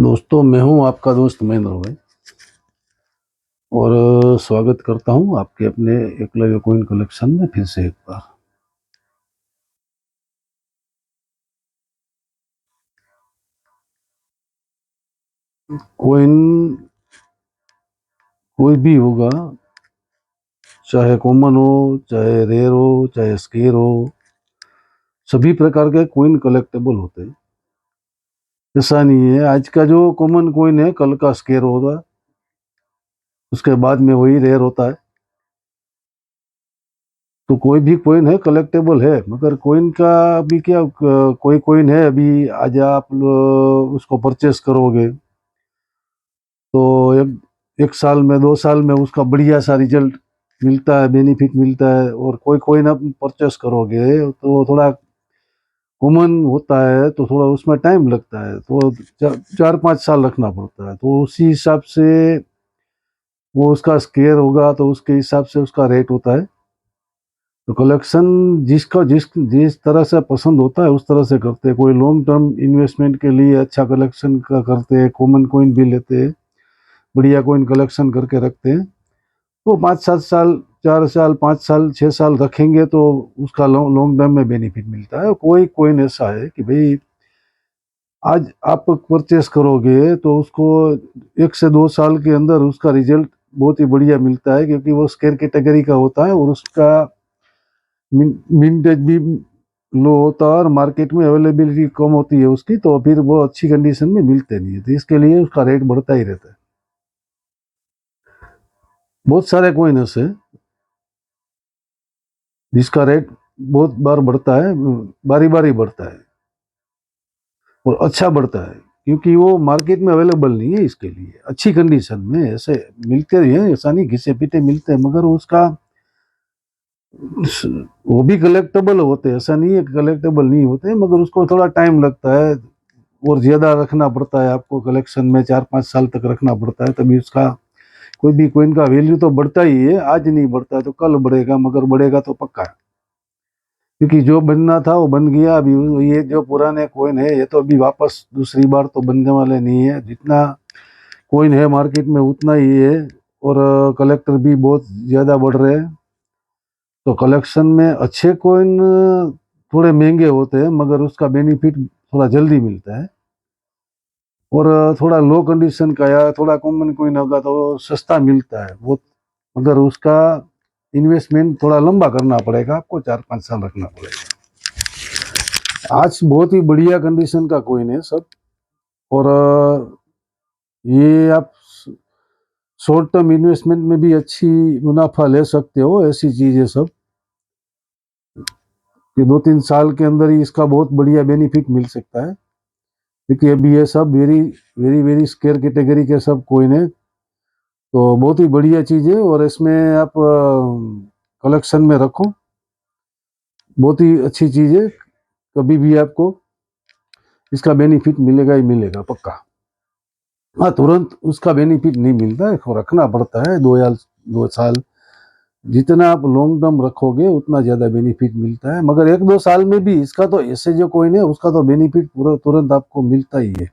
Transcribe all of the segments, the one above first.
दोस्तों, मैं हूं आपका दोस्त महेंद्र भाई और स्वागत करता हूं आपके अपने एकलव्य कॉइन कलेक्शन में फिर से एक बार। कॉइन कोई भी होगा, चाहे कॉमन हो, चाहे रेयर हो, चाहे स्केर हो, सभी प्रकार के कॉइन कलेक्टेबल होते हैं। ऐसा नहीं है आज का जो कॉमन कॉइन है कल का स्केर होगा, उसके बाद में वही रेयर होता है। तो कोई भी कॉइन है कलेक्टेबल है, मगर कॉइन का अभी क्या, कोई कॉइन है अभी आज आप उसको परचेस करोगे तो एक साल में 2 साल में उसका बढ़िया सा रिजल्ट मिलता है, बेनिफिट मिलता है। और कोई कोई ना परचेस करोगे तो थोड़ा कॉमन होता है तो थोड़ा उसमें टाइम लगता है, तो 4-5 साल रखना पड़ता है। तो उसी हिसाब से वो उसका स्केयर होगा तो उसके हिसाब से उसका रेट होता है। तो कलेक्शन जिसका जिस तरह से पसंद होता है उस तरह से करते हैं। कोई लॉन्ग टर्म इन्वेस्टमेंट के लिए अच्छा कलेक्शन का करते हैं, कॉमन कॉइन भी लेते हैं, बढ़िया कॉइन कलेक्शन करके रखते हैं। तो 5-7 साल, 4 साल, 5 साल, 6 साल रखेंगे तो उसका लॉन्ग टर्म में बेनिफिट मिलता है। कोई कॉइन ऐसा है कि भाई आज आप परचेस करोगे तो उसको 1 से 2 साल के अंदर उसका रिजल्ट बहुत ही बढ़िया मिलता है, क्योंकि वो स्केर कैटेगरी का होता है और उसका मिंटेज भी लो होता है और मार्केट में अवेलेबिलिटी कम होती है उसकी, तो फिर वो अच्छी कंडीशन में मिलते नहीं है। तो इसके लिए उसका रेट बढ़ता ही रहता है। बहुत सारे कॉइन ऐसे जिसका रेट बहुत बार बढ़ता है, बारी बारी बढ़ता है और अच्छा बढ़ता है, क्योंकि वो मार्केट में अवेलेबल नहीं है। इसके लिए अच्छी कंडीशन में ऐसे मिलते हैं, ऐसा नहीं घिसे पीटे मिलते हैं, मगर उसका वो भी कलेक्टेबल होते हैं, ऐसा नहीं है कलेक्टेबल नहीं होते, मगर उसको थोड़ा टाइम लगता है और ज़्यादा रखना पड़ता है। आपको कलेक्शन में 4-5 साल तक रखना पड़ता है, तभी उसका कोई भी कोइन का वैल्यू तो बढ़ता ही है। आज नहीं बढ़ता है तो कल बढ़ेगा, मगर बढ़ेगा तो पक्का है, क्योंकि जो बनना था वो बन गया। अभी ये जो पुराने कोइन है ये तो अभी वापस दूसरी बार तो बनने वाले नहीं है। जितना कोइन है मार्केट में उतना ही है और कलेक्टर भी बहुत ज़्यादा बढ़ रहे हैं। तो कलेक्शन में अच्छे कोइन थोड़े महंगे होते हैं, मगर उसका बेनिफिट थोड़ा जल्दी मिलता है। और थोड़ा लो कंडीशन का या थोड़ा कॉमन कोइन होगा तो सस्ता मिलता है वो, मगर उसका इन्वेस्टमेंट थोड़ा लंबा करना पड़ेगा, आपको 4-5 साल रखना पड़ेगा। आज बहुत ही बढ़िया कंडीशन का कोइन है सब। और ये आप शॉर्ट टर्म इन्वेस्टमेंट में भी अच्छी मुनाफा ले सकते हो। ऐसी चीज़ें सब कि 2-3 साल के अंदर ही इसका बहुत बढ़िया बेनिफिट मिल सकता है, क्योंकि अभी ये सब very very very scare category के सब कोइन है। तो बहुत ही बढ़िया चीज़ है और इसमें आप कलेक्शन में रखो, बहुत ही अच्छी चीज़ है। कभी भी आपको इसका बेनिफिट मिलेगा ही मिलेगा पक्का। हाँ, तुरंत उसका बेनिफिट नहीं मिलता है, इसको रखना पड़ता है 2 साल। जितना आप लॉन्ग टर्म रखोगे उतना ज़्यादा बेनिफिट मिलता है, मगर 1-2 साल में भी इसका तो ऐसे जो कोइन है उसका तो बेनिफिट पूरा तुरंत आपको मिलता ही है।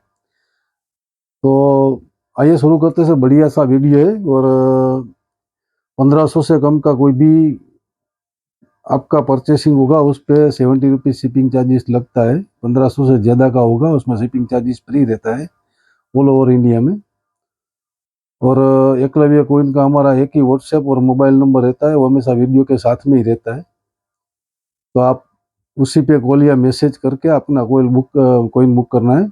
तो आइए शुरू करते से बढ़िया सा वीडियो है। और 1500 से कम का कोई भी आपका परचेसिंग होगा उस पर 70 रुपीज़ शिपिंग चार्जेस लगता है। 1500 से ज़्यादा का होगा उसमें शिपिंग चार्जेस फ्री रहता है ऑल ओवर इंडिया में। और एकलव्य कोइन का हमारा एक ही व्हाट्सएप और मोबाइल नंबर रहता है, वो हमेशा वीडियो के साथ में ही रहता है। तो आप उसी पे कॉल या मैसेज करके अपना कोइन बुक करना है।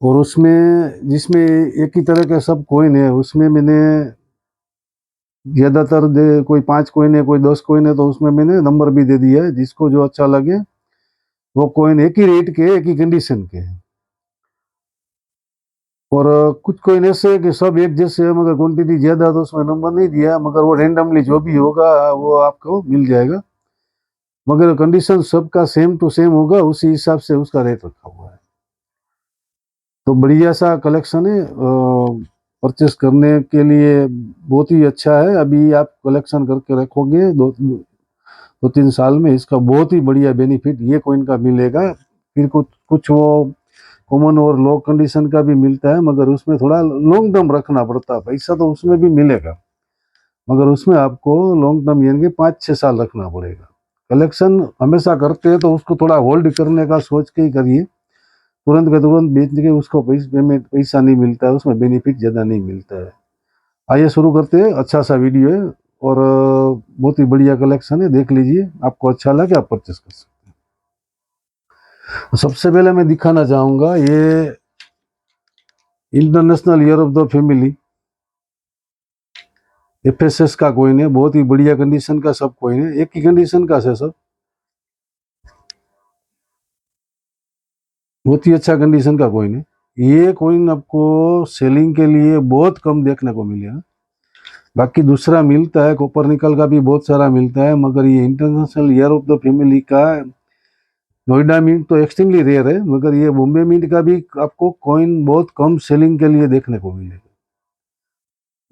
और उसमें जिसमें एक ही तरह के सब कोइन है उसमें मैंने ज़्यादातर कोई 5 कोइन है, कोई 10 कोइन है, तो उसमें मैंने नंबर भी दे दिया है। जिसको जो अच्छा लगे वो कोइन एक ही रेट के, एक ही कंडीशन के हैं। और कुछ कोइन ऐसे है कि सब एक जैसे है, मगर क्वांटिटी ज़्यादा तो उसमें नंबर नहीं दिया, मगर वो रेंडमली जो भी होगा वो आपको मिल जाएगा, मगर कंडीशन सबका सेम टू सेम होगा, उसी हिसाब से उसका रेट रखा हुआ है। तो बढ़िया सा कलेक्शन है, परचेस करने के लिए बहुत ही अच्छा है। अभी आप कलेक्शन करके रखोगे 2-3 साल में इसका बहुत ही बढ़िया बेनिफिट ये कोइन का मिलेगा। फिर कुछ कुछ वो कॉमन और लो कंडीशन का भी मिलता है, मगर उसमें थोड़ा लॉन्ग टर्म रखना पड़ता है। पैसा तो उसमें भी मिलेगा, मगर उसमें आपको लॉन्ग टर्म यानी कि 5-6 साल रखना पड़ेगा। कलेक्शन हमेशा करते हैं तो उसको थोड़ा होल्ड करने का सोच के ही करिए। तुरंत का तुरंत बेच के उसको पैसा नहीं मिलता है, उसमें बेनिफिट ज़्यादा नहीं मिलता है। आइए शुरू करते हैं। अच्छा सा वीडियो है और बहुत ही बढ़िया कलेक्शन है, देख लीजिए। आपको अच्छा लगे आप परचेस कर सकते हैं। सबसे पहले मैं दिखाना चाहूँगा ये international year of the family FSS का कॉइन है। बहुत ही बढ़िया कंडीशन का सब कॉइन है, एक ही कंडीशन का है सब, बहुत ही अच्छा कंडीशन का कॉइन है। ये कॉइन आपको सेलिंग के लिए बहुत कम देखने को मिलेगा। बाकी दूसरा मिलता है, कॉपर निकल का भी बहुत सारा मिलता है, मगर ये international year of the family का नोएडा मिंट तो एक्सट्रीमली रेयर है, मगर ये बॉम्बे मिंट का भी आपको कॉइन बहुत कम सेलिंग के लिए देखने को मिलेगा।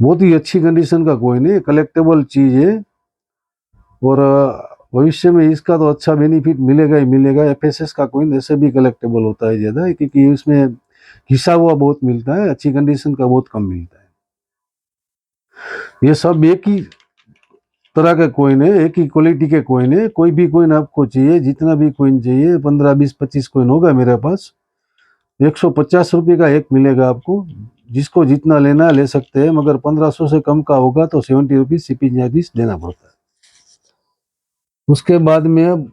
बहुत ही अच्छी कंडीशन का कॉइन है, कलेक्टेबल चीज है और भविष्य में इसका तो अच्छा बेनिफिट मिलेगा ही मिलेगा। FSS का कॉइन ऐसे भी कलेक्टेबल होता है ज़्यादा, क्योंकि उसमें घिसा हुआ बहुत मिलता है, अच्छी कंडीशन का बहुत कम मिलता है। ये सब एक ही तरह के कॉइन है, एक ही क्वालिटी के कॉइन है। कोई भी कॉइन आपको चाहिए, जितना भी कॉइन चाहिए, 15, 20, 25 कॉइन होगा मेरे पास। 150 रुपये का एक मिलेगा आपको, जिसको जितना लेना ले सकते हैं, मगर 1500 से कम का होगा तो 70 रुपीज शिपिंग चार्जेस देना पड़ता है। उसके बाद में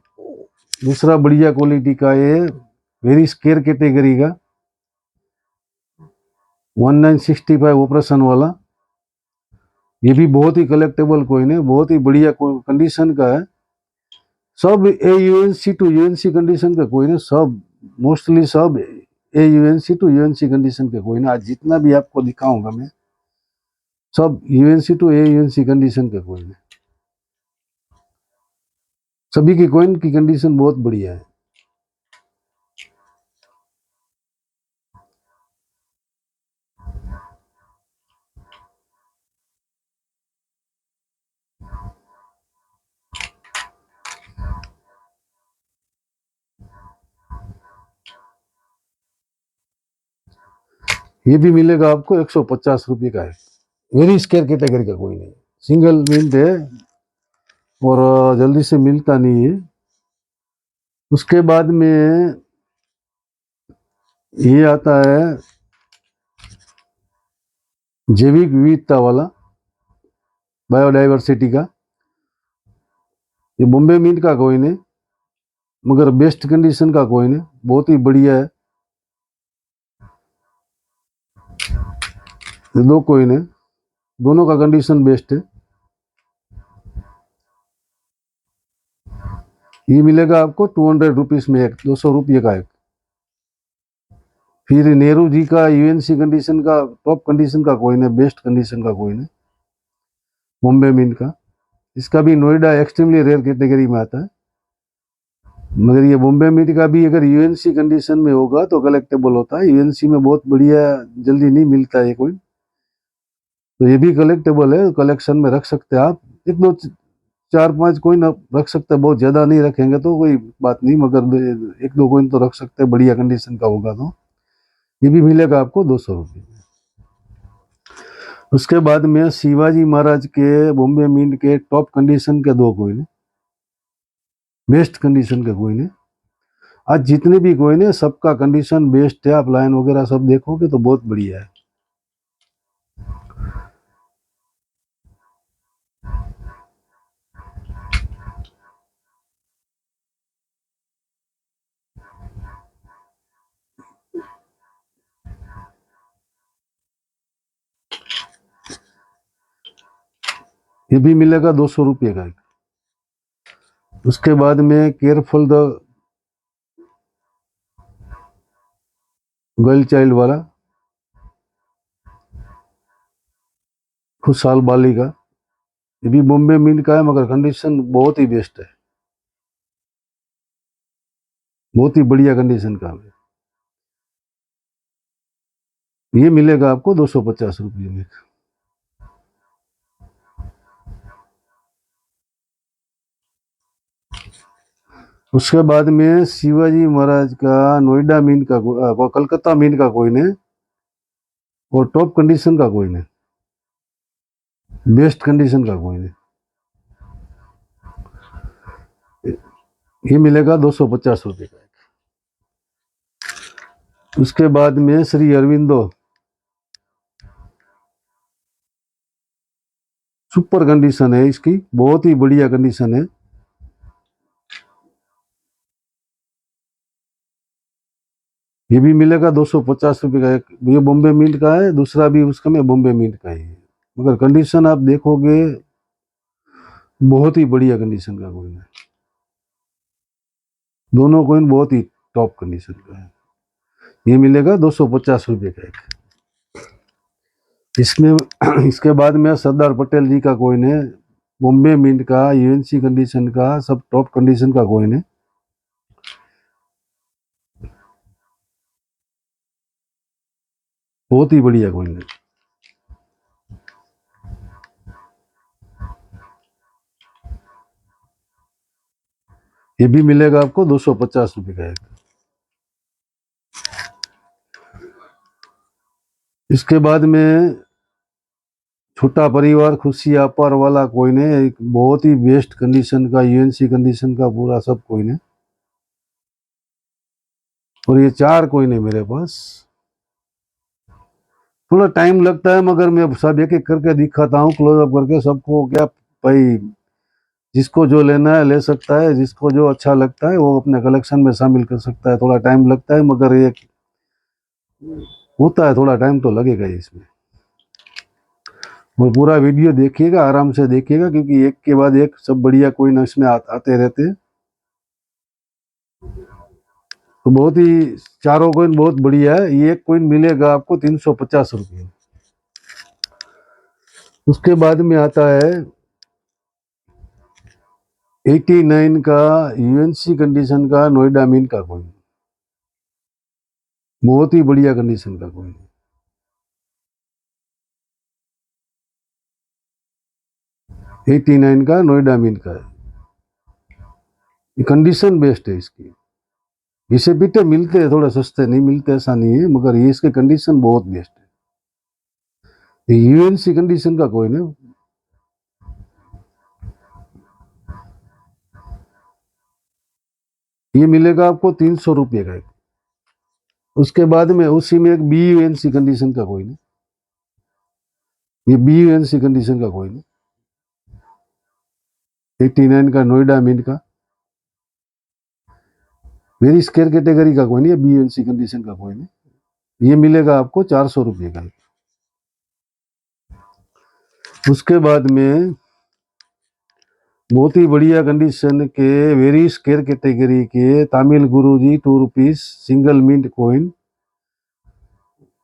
दूसरा बढ़िया क्वालिटी का ये वेरी स्केयर कैटेगरी का 1965 ऑपरेशन वाला, ये भी बहुत ही कलेक्टेबल कॉइन है, बहुत ही बढ़िया कंडीशन का है। सब AUNC टू UNC कंडीशन का कॉइन है, सब मोस्टली सब AUNC टू UNC कंडीशन के कॉइन है। आज जितना भी आपको दिखाऊंगा मैं सब UNC टू AUNC कंडीशन के कॉइन है। सभी की कॉइन की कंडीशन बहुत बढ़िया है। ये भी मिलेगा आपको 150 रुपये का है, वेरी स्केयर कैटेगरी का कॉइन है, सिंगल मिंट है और जल्दी से मिलता नहीं है। उसके बाद में ये आता है जैविक विविधता वाला, बायोडाइवर्सिटी का। ये बॉम्बे मिंट का कॉइन है, मगर बेस्ट कंडीशन का कॉइन है, बहुत ही बढ़िया है। ये दो कॉइन है, दोनों का कंडीशन बेस्ट है। ये मिलेगा आपको 200 रुपीज में एक, 200 रुपये का एक। फिर नेहरू जी का UNC कंडीशन का टॉप कंडीशन का कॉइन है, बेस्ट कंडीशन का कॉइन है, बॉम्बे मिंट का। इसका भी नोएडा एक्सट्रीमली रेयर कैटेगरी में आता है, मगर ये बॉम्बे मिंट का भी अगर UNC कंडीशन में होगा तो कलेक्टेबल होता है। UNC में बहुत बढ़िया, जल्दी नहीं मिलता है कॉइन, तो ये भी कलेक्टेबल है, कलेक्शन में रख सकते हैं आप। एक दो 4-5 कॉइन आप रख सकते हैं, बहुत ज़्यादा नहीं रखेंगे तो कोई बात नहीं, मगर एक दो कॉइन तो रख सकते हैं, बढ़िया कंडीशन का होगा तो। ये भी मिलेगा आपको 200 रुपये। उसके बाद में शिवाजी महाराज के बॉम्बे मिंट के टॉप कंडीशन के दो कॉइन है, बेस्ट कंडीशन के कॉइन है। आज जितने भी कॉइन है सबका कंडीशन बेस्ट है, आप लाइन वगैरह सब देखोगे तो बहुत बढ़िया है। ये भी मिलेगा 200 रुपये का एक। उसके बाद में केयरफुल द गर्ल चाइल्ड वाला, खुशहाल बाली का, ये भी बॉम्बे मिंट का है, मगर कंडीशन बहुत ही बेस्ट है, बहुत ही बढ़िया कंडीशन का है। ये मिलेगा आपको 250 रुपये में। उसके बाद में शिवाजी महाराज का नोएडा मीन का कलकत्ता मीन का कोइन है, और टॉप कंडीशन का कोइन है, बेस्ट कंडीशन का कोइन है। ये मिलेगा 250 रुपये का। उसके बाद में श्री अरविंदो, सुपर कंडीशन है इसकी, बहुत ही बढ़िया कंडीशन है। ये भी मिलेगा 250 रुपये का एक। ये बॉम्बे मिंट का है, दूसरा भी उसका में बॉम्बे मिंट का ही है, मगर कंडीशन आप देखोगे बहुत ही बढ़िया कंडीशन का कोइन है। दोनों कोइन बहुत ही टॉप कंडीशन का है। ये मिलेगा 250 रुपये का एक। इसमें इसके बाद में सरदार पटेल जी का कोइन है, बॉम्बे मिंट का, यूएनसी कंडीशन का, सब टॉप कंडीशन का कोइन है। बहुत ही बढ़िया कोइन है। ये भी मिलेगा आपको 250 रुपये का एक। इसके बाद में छोटा परिवार खुशी अपार वाला कोइन है, एक बहुत ही बेस्ट कंडीशन का, यूएनसी कंडीशन का पूरा सब कोइन है। और ये 4 कोइन है मेरे पास। थोड़ा टाइम लगता है, मगर मैं सब एक एक करके दिखाता हूँ क्लोजअप करके सबको। क्या भाई, जिसको जो लेना है ले सकता है, जिसको जो अच्छा लगता है वो अपने कलेक्शन में शामिल कर सकता है। थोड़ा टाइम लगता है, मगर ये होता है, थोड़ा टाइम तो लगेगा ही इसमें। वो पूरा वीडियो देखिएगा, आराम से देखिएगा, क्योंकि एक के बाद एक सब बढ़िया कोइन इसमें आते रहते हैं। तो बहुत ही, चारों कोइन बहुत बढ़िया है। ये एक कोइन मिलेगा आपको 350 रुपये। उसके बाद में आता है 89 का यूएनसी कंडीशन का नोएडा मीन का कोइन, बहुत ही बढ़िया कंडीशन का कोइन। 89 का नोएडा मीन का है। ये कंडीशन बेस्ट है इसकी। घिसे पीटे मिलते हैं, थोड़ा सस्ते नहीं मिलते ऐसा नहीं है, मगर ये इसके कंडीशन बहुत बेस्ट है। ये यूएनसी कंडीशन का कोइन है। ये मिलेगा आपको 300 रुपये का एक। उसके बाद में उसी में एक BUNC कंडीशन का कोइन है। ये BUNC कंडीशन का कोइन है, 89 का नोएडा मिंट का, वेरी स्केयर कैटेगरी का कोइन है, BUNC कंडीशन का कोइन है। ये मिलेगा आपको 400 रुपये का। उसके बाद में बहुत ही बढ़िया कंडीशन के वेरी स्केयर कैटेगरी के तामिल गुरुजी 2 रुपीस सिंगल मिंट कोइन,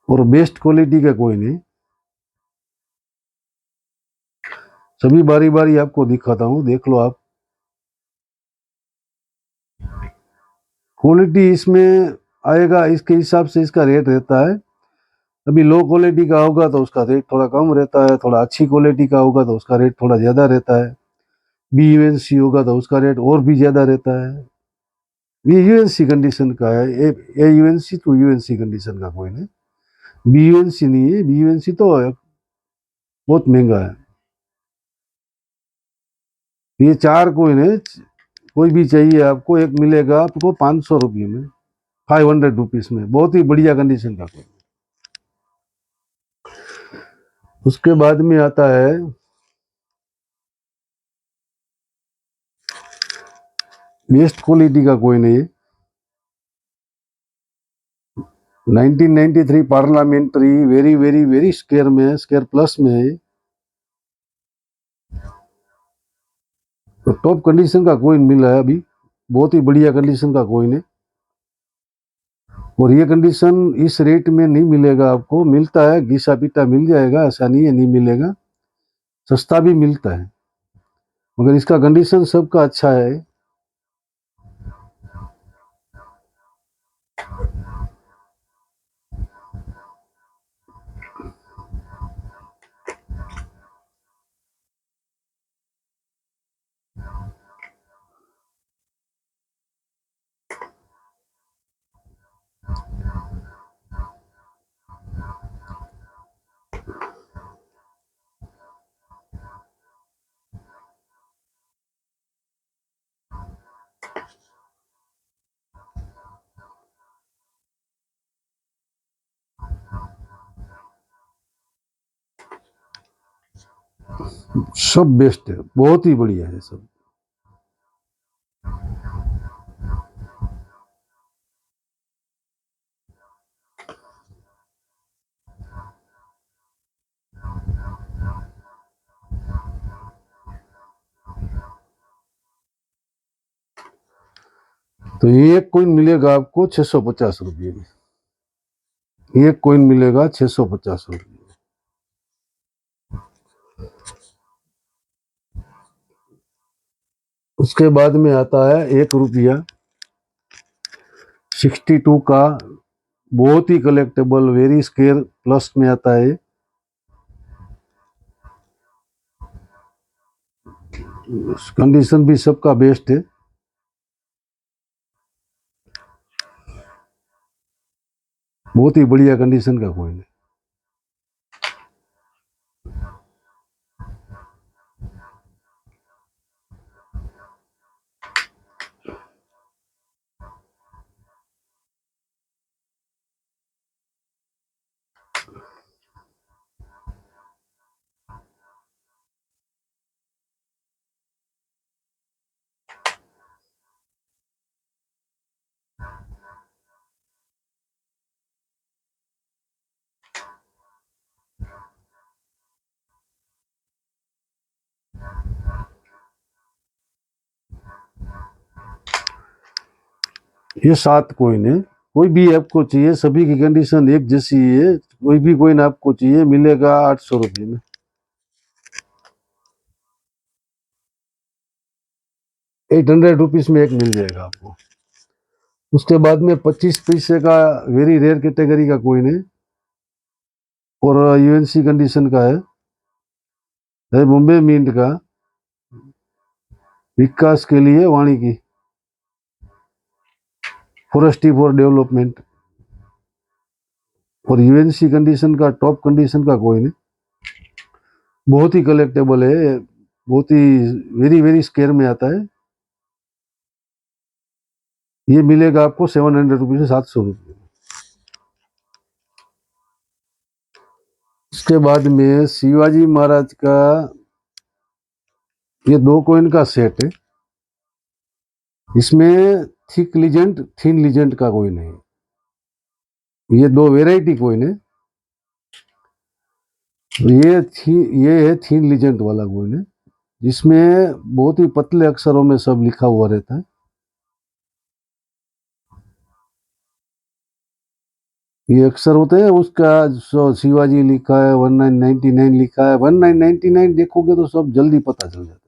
और बेस्ट क्वालिटी का कोइन है। सभी बारी बारी आपको दिखाता हूँ, देख लो आप। क्वालिटी इसमें आएगा, इसके हिसाब से इसका रेट रहता है। अभी लो क्वालिटी का होगा तो उसका रेट थोड़ा कम रहता है, थोड़ा अच्छी क्वालिटी का होगा तो उसका रेट थोड़ा ज़्यादा रहता है। BUNC होगा तो उसका रेट और भी ज़्यादा रहता है। ये यूएनसी कंडीशन का है, AUNC तो यूएनसी कंडीशन का कोइन है, BUNC नहीं है। BUNC तो बहुत महंगा है। ये 4 कोइन है, कोई भी चाहिए आपको, एक मिलेगा आपको 500 रुपये में, 500 रुपीज में, बहुत ही बढ़िया कंडीशन का कोइन। उसके बाद में आता है बेस्ट क्वालिटी का कोइन है ये, 1993 parliamentary, very very very scare में है, स्केयर प्लस में है। तो टॉप कंडीशन का कोइन मिला है अभी, बहुत ही बढ़िया कंडीशन का कोइन है। और ये कंडीशन इस रेट में नहीं मिलेगा आपको, मिलता है घिसा पीटा मिल जाएगा, ऐसा नहीं है नहीं मिलेगा, सस्ता भी मिलता है, मगर इसका कंडीशन सबका अच्छा है। सब बेस्ट है, बहुत ही बढ़िया है सब। तो ये एक कॉइन मिलेगा आपको 650 रुपये में। एक कॉइन मिलेगा 650 रुपये। उसके बाद में आता है 1 रुपया 62 का, बहुत ही कलेक्टेबल, वेरी स्केयर प्लस में आता है। कंडीशन भी सबका बेस्ट है। बहुत ही बढ़िया कंडीशन का कॉइन है। ये 7 कॉइन है। कोई भी आपको चाहिए, सभी की कंडीशन एक जैसी है। कोई भी कॉइन आपको चाहिए मिलेगा 800 रुपये में। 800 रुपीज में एक मिल जाएगा आपको। उसके बाद में 25 पैसे का वेरी रेयर कैटेगरी का कॉइन है और यूएनसी कंडीशन का है बॉम्बे मिंट का, विकास के लिए वाणी की, फॉरेस्ट्री फॉर डेवलपमेंट। और यूएनसी कंडीशन का, टॉप कंडीशन का कॉइन है, बहुत ही कलेक्टेबल है, बहुत ही वेरी वेरी स्केयर में आता है। ये मिलेगा आपको 700 रुपये से 700 रुपये। उसके बाद में शिवाजी महाराज का ये 2 कॉइन का सेट है। इसमें थिक लीजेंड, थिन लीजेंड का कॉइन है। ये 2 वेराइटी कॉइन है। ये है थिन लीजेंड वाला कॉइन है, जिसमें बहुत ही पतले अक्षरों में सब लिखा हुआ रहता है। ये अक्षर होते हैं उसका, शिवाजी लिखा है, 1999 लिखा है। 1999 देखोगे तो सब जल्दी पता चल जाता है।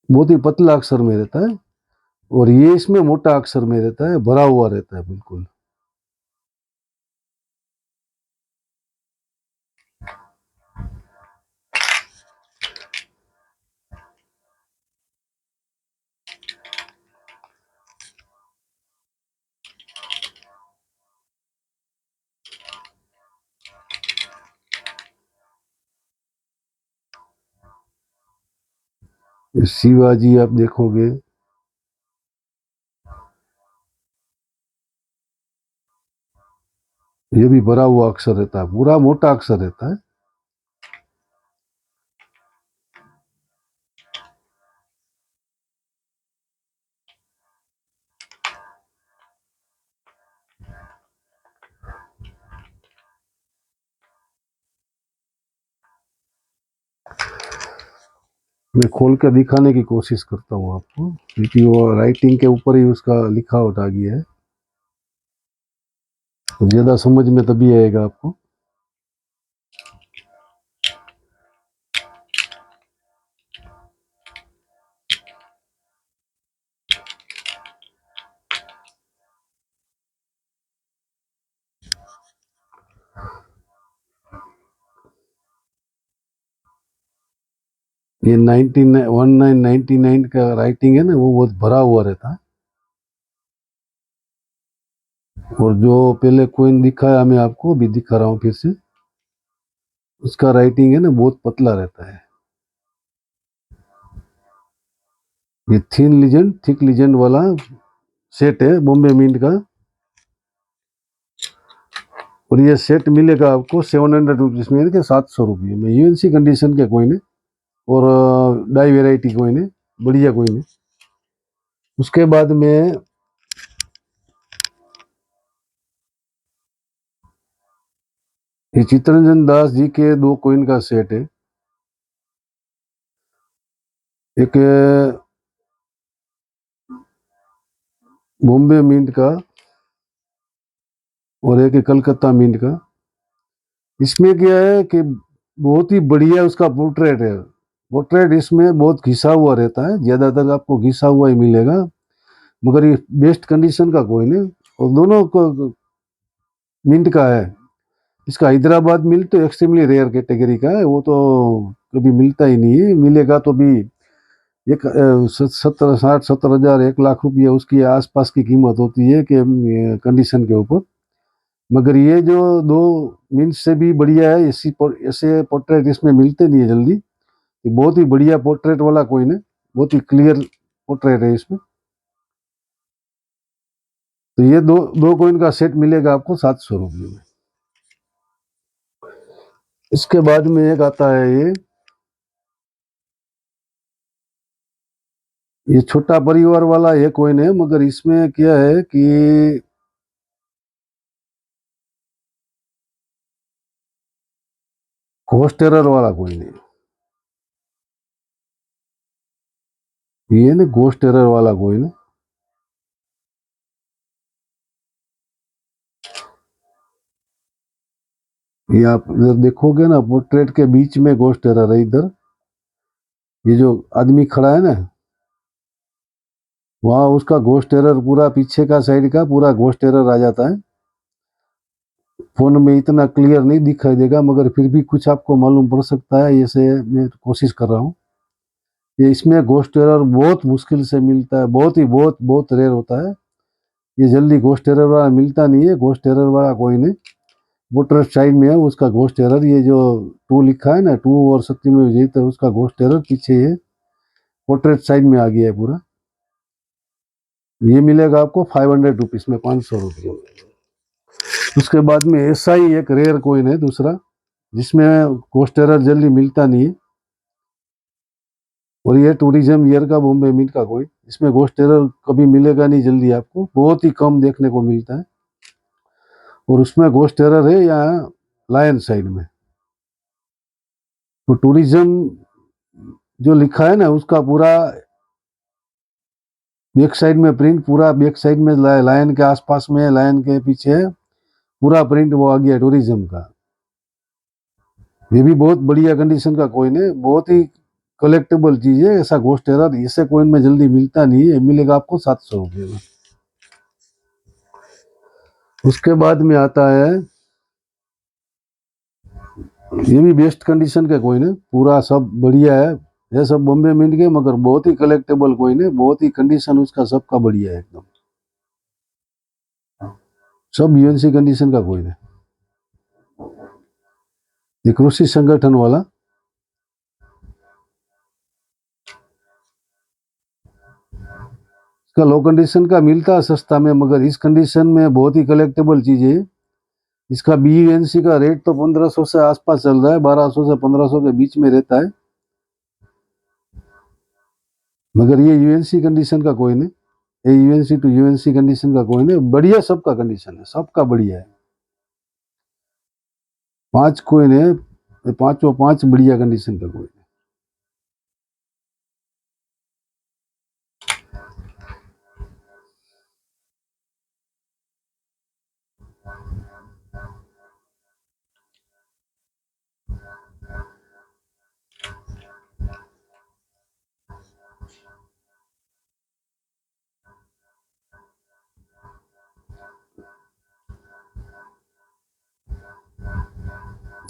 बहुत ही पतला अक्षर में रहता है और ये इसमें मोटा अक्षर में रहता है, भरा हुआ रहता है बिल्कुल। शिवाजी आप देखोगे, ये भी भरा हुआ अक्षर रहता है, पूरा मोटा अक्षर रहता है। मैं खोल कर दिखाने की कोशिश करता हूँ आपको, क्योंकि वो राइटिंग के ऊपर ही उसका लिखावट आ गया है, तो ज्यादा समझ में तभी आएगा आपको। ये 1999 का राइटिंग है ना, वो बहुत भरा हुआ रहता है। और जो पहले कोइन दिखाया मैं आपको, अभी दिखा रहा हूँ फिर से, उसका राइटिंग है ना बहुत पतला रहता है। ये थिन लीजेंड, थिक लीजेंड वाला सेट है बॉम्बे मिंट का। और ये सेट मिलेगा आपको 700 रुपीज़ में, यानी कि 700 रुपये में। यूएनसी कंडीशन के कोइन है और डाई वेराइटी कोइन है, बढ़िया कोइन है। उसके बाद में ये चित्तरंजन दास जी के 2 कोइन का सेट है। एक बॉम्बे मिंट का और एक कलकत्ता मिंट का। इसमें क्या है कि बहुत ही बढ़िया उसका पोर्ट्रेट है। पोर्ट्रेट इसमें बहुत घिसा हुआ रहता है, ज़्यादातर आपको घिसा हुआ ही मिलेगा, मगर ये बेस्ट कंडीशन का कोइन है और दोनों को मिंट का है। इसका हैदराबाद मिल्ट तो एक्सट्रीमली रेयर कैटेगरी का है, वो तो कभी मिलता ही नहीं है। मिलेगा तो भी एक 60 60 70 हज़ार 1 लाख रुपया उसकी आसपास की कीमत होती है कि कंडीशन के ऊपर। मगर ये जो 2 मिनट से भी बढ़िया है, ऐसे पोर्ट्रेट इसमें मिलते नहीं है जल्दी। ये बहुत ही बढ़िया पोर्ट्रेट वाला कोइन है, बहुत ही क्लियर पोर्ट्रेट है इसमें। तो ये दो कोइन का सेट मिलेगा आपको 700 रुपये में। इसके बाद में एक आता है ये छोटा परिवार वाला ये कोइन है, मगर इसमें क्या है कि घोस्ट टेरर वाला कोइन है। ये ना घोस्ट टेरर वाला कोइन है। ये आप इधर देखोगे ना, पोर्ट्रेट के बीच में घोस्ट टेरर है। इधर ये जो आदमी खड़ा है ना, वहाँ उसका घोस्ट टेरर पूरा पीछे का साइड का पूरा घोस्ट टेरर आ जाता है। फोन में इतना क्लियर नहीं दिखाई देगा, मगर फिर भी कुछ आपको मालूम पड़ सकता है, ऐसे मैं कोशिश कर रहा हूँ। ये इसमें घोस्ट टेरर बहुत मुश्किल से मिलता है, बहुत ही बहुत रेयर होता है। ये जल्दी घोस्ट टेरर वाला मिलता नहीं है। घोस्ट टेरर वाला कोई नहीं, पोर्ट्रेट साइड में है उसका घोस्ट टेरर। ये जो 2 लिखा है ना, 2 और सत्यमेव जयते, उसका घोस्ट टेरर पीछे है, पोर्ट्रेट साइड में आ गया है पूरा। ये मिलेगा आपको 500 रुपीज़ में, 500 रुपये में। उसके बाद में ऐसा ही एक रेयर कोइन है दूसरा, जिसमें घोस्ट टेरर जल्दी मिलता नहीं है, और ये टूरिज्म ईयर का बॉम्बे मिंट का कोइन। इसमें घोस्ट टेरर कभी मिलेगा नहीं जल्दी, आपको बहुत ही कम देखने को मिलता है। और उसमें घोस्ट टेरर है यहाँ लायन साइड में। तो टूरिज्म जो लिखा है ना, उसका पूरा बैक साइड में प्रिंट, पूरा बैक साइड में लायन के आसपास में, लायन के पीछे पूरा प्रिंट वो आ गया टूरिज्म का। ये भी बहुत बढ़िया कंडीशन का कोइन है, बहुत ही कलेक्टेबल चीज है। ऐसा घोस्ट टेरर ऐसे कोइन में जल्दी मिलता नहीं है। मिलेगा आपको 700 रुपये में। उसके बाद में आता है, ये भी बेस्ट कंडीशन का कोइन है, पूरा सब बढ़िया है। ये सब बॉम्बे मिंट के, मगर बहुत ही कलेक्टेबल कोइन है, बहुत ही कंडीशन उसका सबका बढ़िया है एकदम। सब यूएनसी कंडीशन का कोइन है। ये कृषि संगठन वाला। इसका लो कंडीशन का मिलता है सस्ता में, मगर इस कंडीशन में बहुत ही कलेक्टेबल चीज है। इसका बीयूएनसी का रेट तो 1500 से आसपास चल रहा है, 1200 से 1500 के बीच में रहता है। मगर ये यूएनसी कंडीशन का कोइन है, ये यूएनसी टू यूएनसी कंडीशन का कोइन है। बढ़िया सबका कंडीशन है, सबका बढ़िया है। 5 कोइन है, 5 बढ़िया कंडीशन का कोइन है।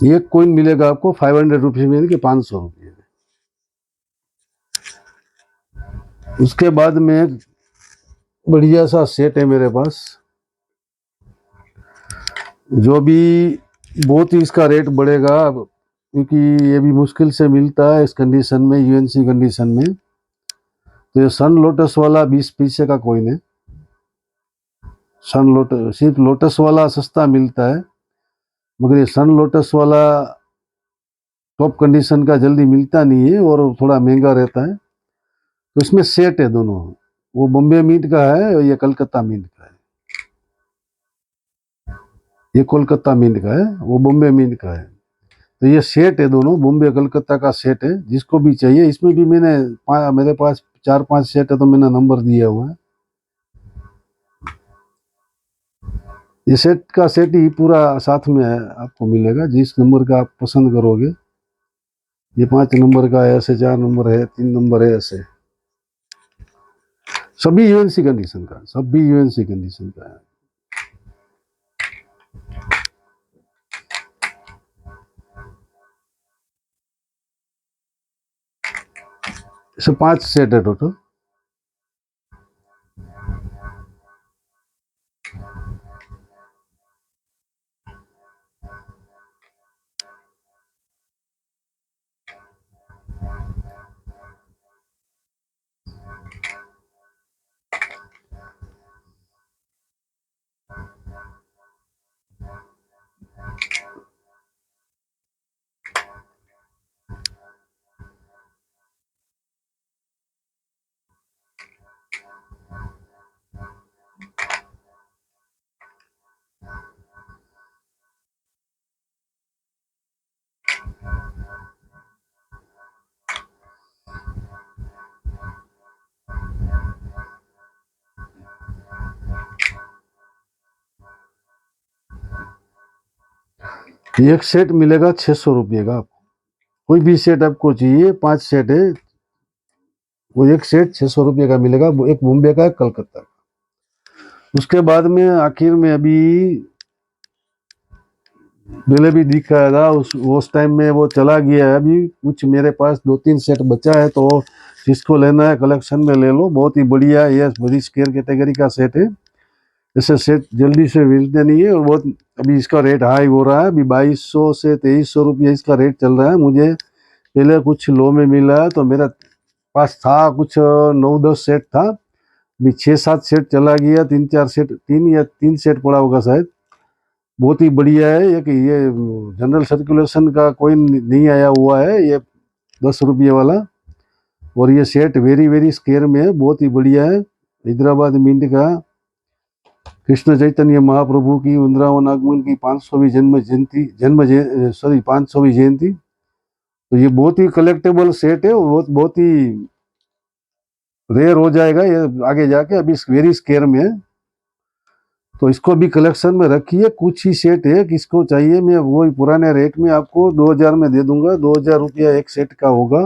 एक कोइन मिलेगा आपको 500 रुपीज में, यानी कि 500 रुपये में। उसके बाद में एक बढ़िया सा सेट है मेरे पास, जो भी बहुत ही इसका रेट बढ़ेगा अब, क्योंकि ये भी मुश्किल से मिलता है इस कंडीशन में, यूएनसी कंडीशन में। तो ये सन लोटस वाला 20 पैसे का कोइन है। सन लोटस, सिर्फ लोटस वाला सस्ता मिलता है, मगर ये सन लोटस वाला टॉप कंडीशन का जल्दी मिलता नहीं है और थोड़ा महंगा रहता है। तो इसमें सेट है दोनों, वो बॉम्बे मिंट का है और ये कलकत्ता मिंट का है। ये कोलकाता मिंट का है, वो बॉम्बे मिंट का है। तो ये सेट है दोनों, बॉम्बे कलकत्ता का सेट है, जिसको भी चाहिए। इसमें भी मेरे पास 4-5 सेट है, तो मैंने नंबर दिया हुआ है। ये सेट का सेट ही पूरा साथ में है, आपको मिलेगा जिस नंबर का आप पसंद करोगे। ये 5 नंबर का है, ऐसे 4 नंबर है, 3 नंबर है, ऐसे सभी यूएनसी कंडीशन का, सभी यूएनसी कंडीशन का है। ऐसे 5 सेट है टोटल। एक सेट मिलेगा 600 रुपये का। आपको कोई भी सेट आपको चाहिए, 5 सेट है, वो एक सेट 600 रुपये का मिलेगा, एक बॉम्बे का, एक कलकत्ता का। उसके बाद में आखिर में अभी पहले भी दिखाया था, उस टाइम में वो चला गया है। अभी कुछ मेरे पास 2-3 सेट बचा है, तो जिसको लेना है कलेक्शन में ले लो। बहुत ही बढ़िया है, ये बड़ी स्केयर कैटेगरी का सेट है। ऐसे सेट जल्दी से मिलते नहीं है, और बहुत अभी इसका रेट हाई हो रहा है। अभी 2200 से 2300 रुपये इसका रेट चल रहा है। मुझे पहले कुछ लो में मिला है, तो मेरा पास था कुछ 9-10 सेट था, अभी 6-7 सेट चला गया, 3-4 सेट, 3 सेट पड़ा होगा शायद। बहुत ही बढ़िया है। ये जनरल सर्कुलेशन का कोइन नहीं आया हुआ है, ये 10 रुपये वाला। और ये सेट वेरी वेरी स्केयर में है, बहुत ही बढ़िया है। हैदराबाद मिंट का, कृष्ण चैतन्य महाप्रभु की वृंदावन आगमन की 500वीं सॉरी 500वीं जयंती। तो ये बहुत ही कलेक्टेबल सेट है, बहुत बहुत ही रेयर हो जाएगा ये आगे जाके। अभी वेरी स्केयर में है, तो इसको भी कलेक्शन में रखिए। कुछ ही सेट है, किसको चाहिए मैं वही पुराने रेट में आपको 2000 में दे दूंगा। 2000 रुपया एक सेट का होगा।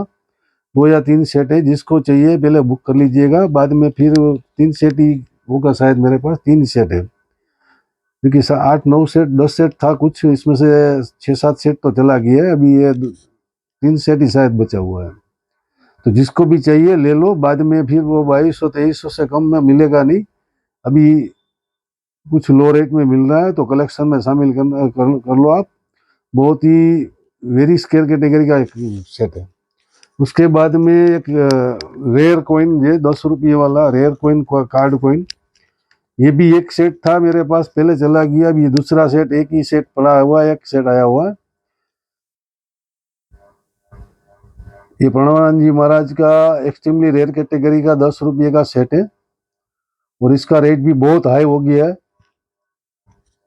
2 या 3 सेट है, जिसको चाहिए पहले बुक कर लीजिएगा, बाद में फिर 3 सेट ही होगा शायद। मेरे पास 3 सेट है, क्योंकि 8-9 सेट 10 सेट था कुछ, इसमें से 6-7 सेट तो चला गया है। अभी ये 3 सेट ही शायद बचा हुआ है। तो जिसको भी चाहिए ले लो, बाद में फिर वो 2200-2300 से कम में मिलेगा नहीं। अभी कुछ लो रेट में मिल रहा है, तो कलेक्शन में शामिल कर लो आप। बहुत ही वेरी स्केयर कैटेगरी का एक सेट है। उसके बाद में एक रेयर कॉइन, ये 10 रुपये वाला रेयर कॉइन, कार्ड कॉइन, ये भी एक सेट था मेरे पास, पहले चला गया। अभी दूसरा सेट, एक ही सेट पड़ा हुआ है, एक सेट आया हुआ है। ये प्रणवानंद जी महाराज का एक्सट्रीमली रेयर कैटेगरी का 10 रुपये का सेट है, और इसका रेट भी बहुत हाई हो गया है,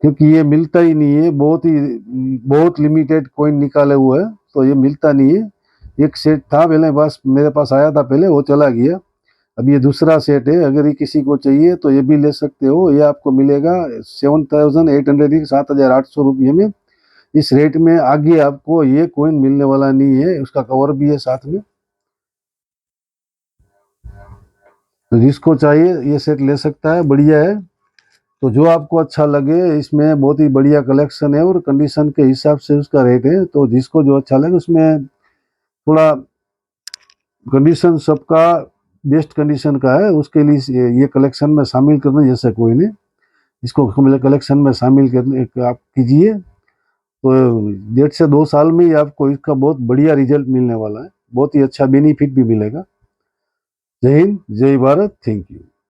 क्योंकि ये मिलता ही नहीं है। बहुत लिमिटेड कॉइन निकाले हुए हैं, तो ये मिलता नहीं है। एक सेट था पहले, बस मेरे पास आया था पहले, वो चला गया। अब ये दूसरा सेट है, अगर ये किसी को चाहिए तो ये भी ले सकते हो। ये आपको मिलेगा 7800, 7,800 रुपये में। इस रेट में आगे आपको ये कॉइन मिलने वाला नहीं है। उसका कवर भी है साथ में, तो जिसको चाहिए ये सेट ले सकता है, बढ़िया है। तो जो आपको अच्छा लगे, इसमें बहुत ही बढ़िया कलेक्शन है, और कंडीशन के हिसाब से उसका रेट है। तो जिसको जो अच्छा लगे, उसमें थोड़ा कंडीशन सबका बेस्ट कंडीशन का है, उसके लिए ये कलेक्शन में शामिल करना जैसे कोई नहीं। इसको कलेक्शन में शामिल करने आप कीजिए, तो 1.5 से 2 साल में ही आपको इसका बहुत बढ़िया रिजल्ट मिलने वाला है। बहुत ही अच्छा बेनिफिट भी मिलेगा। जय हिंद, जय भारत, थैंक यू।